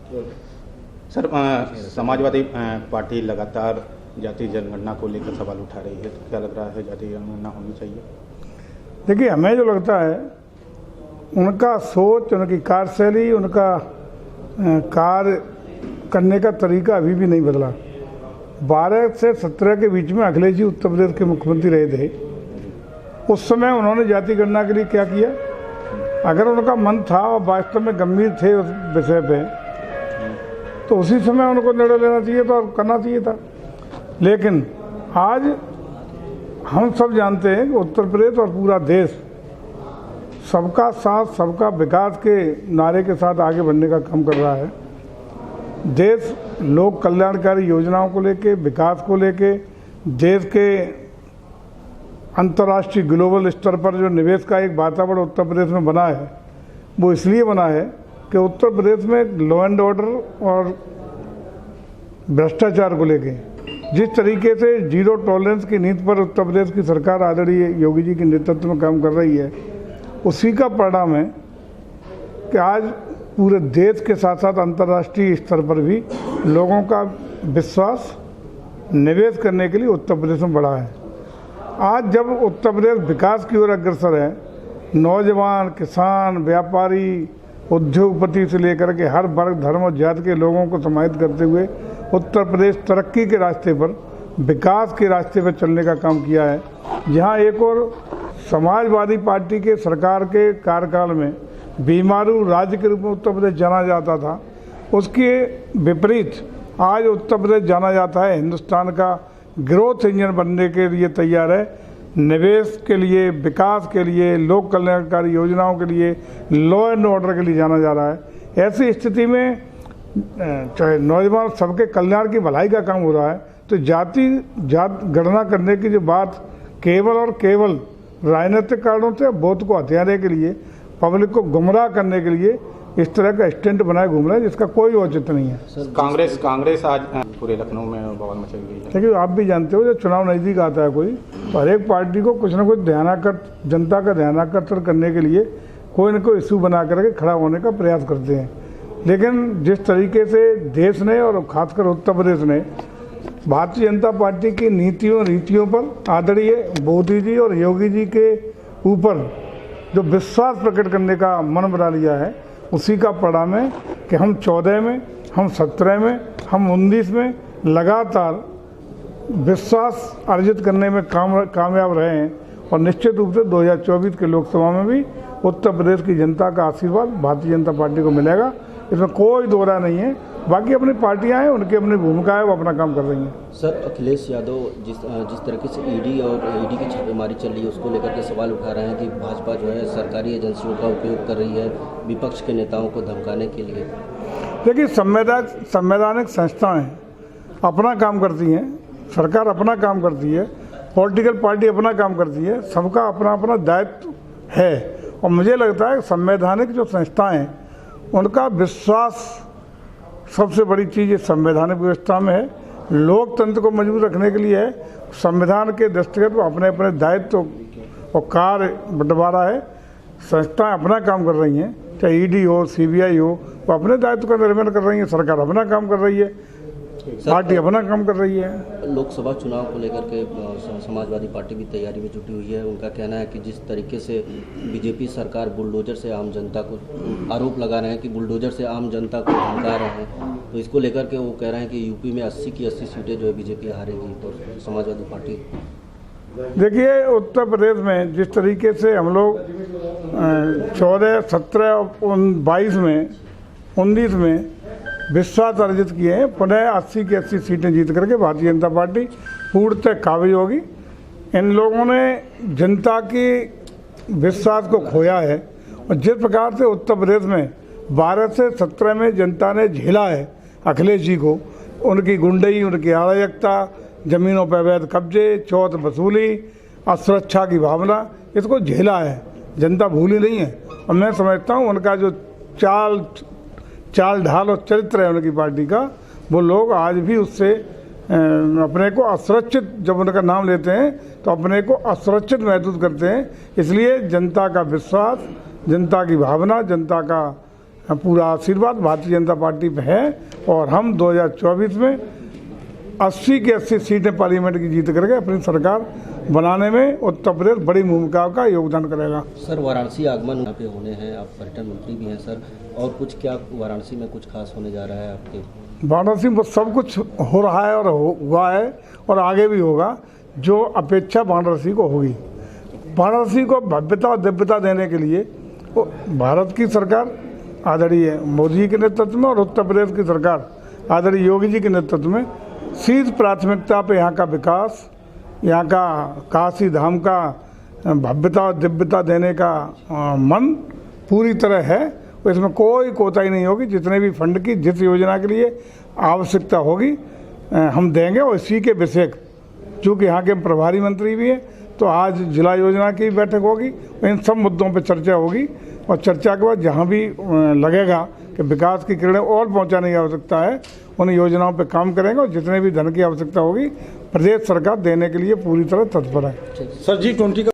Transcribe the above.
Sir, Samajwadi party लगातार जातीय जनगणना को लेकर सवाल उठा रही है, तो क्या लग रहा है जातीय जनगणना होनी चाहिए? देखिए, हमें जो लगता है उनका सोच, उनकी कार्यशैली, उनका कार्य करने का तरीका अभी भी नहीं बदला। 12 से 17 के बीच में अखिलेश जी उत्तर प्रदेश के मुख्यमंत्री रहे थे। उस समय उन्होंने जाति गणना के लिए क्या किया? अगर उनका मन था और वास्तव में गंभीर थे उस विषय पे, तो उसी समय उनको निर्णय लेना चाहिए था और करना चाहिए था। लेकिन आज हम सब जानते हैं कि उत्तर प्रदेश और पूरा देश सबका साथ सबका विकास के नारे के साथ आगे बढ़ने का काम कर रहा है। देश लोक कल्याणकारी योजनाओं को लेके, विकास को लेके, देश के अंतर्राष्ट्रीय ग्लोबल स्तर पर जो निवेश का एक वातावरण उत्तर प्रदेश में बना है, वो इसलिए बना है कि उत्तर प्रदेश में लॉ एंड ऑर्डर और भ्रष्टाचार को लेके जिस तरीके से जीरो टॉलरेंस की नीति पर उत्तर प्रदेश की सरकार आदरणीय योगी जी के नेतृत्व में काम कर रही है, उसी का परिणाम है कि आज पूरे देश के साथ साथ अंतर्राष्ट्रीय स्तर पर भी लोगों का विश्वास निवेश करने के लिए उत्तर प्रदेश में बढ़ा है। आज जब उत्तर प्रदेश विकास की ओर अग्रसर है, नौजवान, किसान, व्यापारी, उद्योगपति से लेकर के हर वर्ग, धर्म और जाति के लोगों को समाहित करते हुए उत्तर प्रदेश तरक्की के रास्ते पर, विकास के रास्ते पर चलने का काम किया है। जहां एक और समाजवादी पार्टी के सरकार के कार्यकाल में बीमारू राज्य के रूप में उत्तर प्रदेश जाना जाता था, उसके विपरीत आज उत्तर प्रदेश जाना जाता है हिंदुस्तान का ग्रोथ इंजन बनने के लिए तैयार है। निवेश के लिए, विकास के लिए, लोक कल्याणकारी योजनाओं के लिए, लॉ एंड ऑर्डर के लिए जाना जा रहा है। ऐसी स्थिति में चाहे नौजवान, सबके कल्याण की भलाई का काम हो रहा है, तो जात गणना करने की जो बात केवल और केवल राजनीतिक कारणों से वोट को हथियाने के लिए, पब्लिक को गुमराह करने के लिए इस तरह का स्टंट बनाए घूम रहे हैं, जिसका कोई औचित्य नहीं है। कांग्रेस आज पूरे लखनऊ में बवाल मचाई गई है। देखिए, आप भी जानते हो, जब चुनाव नज़दीक आता है कोई, तो हर एक पार्टी को कुछ ना कुछ जनता का ध्यानाकर्षण करने के लिए कोई न कोई इशू बना करके खड़ा होने का प्रयास करते हैं। लेकिन जिस तरीके से देश ने और खासकर उत्तर प्रदेश ने भारतीय जनता पार्टी की नीतियों रीतियों पर आदरणीय मोदी जी और योगी जी के ऊपर जो विश्वास प्रकट करने का मन बना लिया है, उसी का परिणाम है कि हम 14 में, हम 17 में, हम 19 में लगातार विश्वास अर्जित करने में कामयाब रहे हैं। और निश्चित रूप से 2024 के लोकसभा में भी उत्तर प्रदेश की जनता का आशीर्वाद भारतीय जनता पार्टी को मिलेगा, इसमें कोई दो राय नहीं है। बाकी अपनी पार्टियां हैं, उनकी अपनी भूमिका है, वो अपना काम कर रही हैं। सर, अखिलेश यादव जिस तरीके से ईडी की छापेमारी चल रही है, उसको लेकर के सवाल उठा रहे हैं कि भाजपा जो है सरकारी एजेंसियों का उपयोग कर रही है विपक्ष के नेताओं को धमकाने के लिए। देखिए, संवैधानिक संस्थाएं अपना काम करती हैं, सरकार अपना काम करती है, पॉलिटिकल पार्टी अपना काम करती है, सबका अपना अपना दायित्व है। और मुझे लगता है संवैधानिक जो संस्थाएं हैं, उनका विश्वास सबसे बड़ी चीज़ इस संवैधानिक व्यवस्था में है। लोकतंत्र को मजबूत रखने के लिए है। संविधान के दृष्टिगत वो अपने अपने दायित्व और कार्य बंटवारा है। संस्थाएं अपना काम कर रही हैं, चाहे ईडी हो, सीबीआई हो, वो अपने दायित्व का निर्वहन कर रही है। सरकार अपना काम कर रही है, पार्टी अपना काम कर रही है। लोकसभा चुनाव को लेकर के समाजवादी पार्टी भी तैयारी में जुटी हुई है। उनका कहना है कि जिस तरीके से बीजेपी सरकार बुलडोजर से आम जनता को आरोप लगा रहे हैं कि बुलडोजर से आम जनता को धमका रहे हैं, तो इसको लेकर के वो कह रहे हैं कि यूपी में 80 की 80 सीटें जो है बीजेपी हारेगी, तो समाजवादी पार्टी। देखिए, उत्तर प्रदेश में जिस तरीके से हम लोग 14, 17, 22 में, 19 में विश्वास अर्जित किए हैं, पुनः 80 की 80 सीटें जीत करके भारतीय जनता पार्टी पूर्णतः काबिज होगी। इन लोगों ने जनता की विश्वास को खोया है। और जिस प्रकार से उत्तर प्रदेश में 12 से 17 में जनता ने झेला है अखिलेश जी को, उनकी गुंडई, उनकी अराजकता, ज़मीनों पर अवैध कब्जे, चौथ वसूली, असुरक्षा की भावना, इसको झेला है। जनता भूली नहीं है। और मैं समझता हूँ उनका जो चाल ढाल और चरित्र है उनकी पार्टी का, वो लोग आज भी उससे अपने को असुरक्षित, जब उनका नाम लेते हैं तो अपने को असुरक्षित महसूस करते हैं। इसलिए जनता का विश्वास, जनता की भावना, जनता का पूरा आशीर्वाद भारतीय जनता पार्टी पे है और हम 2024 में 80 की 80 सीटें पार्लियामेंट की जीत करके अपनी सरकार बनाने में उत्तर प्रदेश बड़ी भूमिका का योगदान करेगा। सर, वाराणसी आगमन यहाँ पे होने हैं, आप पर्यटन मंत्री भी हैं सर, और कुछ क्या वाराणसी में कुछ खास होने जा रहा है आपके? वाराणसी में सब कुछ हो रहा है और हुआ है और आगे भी होगा जो अपेक्षा वाराणसी को होगी। वाराणसी को भव्यता और दिव्यता देने के लिए भारत की सरकार आदरणीय मोदी जी के नेतृत्व में और उत्तर प्रदेश की सरकार आदरणीय योगी जी के नेतृत्व में शीर्ष प्राथमिकता पे यहाँ का विकास, यहाँ का काशी धाम का भव्यता और दिव्यता देने का मन पूरी तरह है। इसमें कोई कोताही नहीं होगी। जितने भी फंड की जिस योजना के लिए आवश्यकता होगी हम देंगे। और इसी के विषय चूँकि यहाँ के प्रभारी मंत्री भी हैं तो आज जिला योजना की बैठक होगी, इन सब मुद्दों पर चर्चा होगी और चर्चा के बाद जहाँ भी लगेगा कि विकास की किरणें और पहुँचाने की आवश्यकता है उन योजनाओं पर काम करेंगे और जितने भी धन की आवश्यकता होगी प्रदेश सरकार देने के लिए पूरी तरह तत्पर है। सर G20 का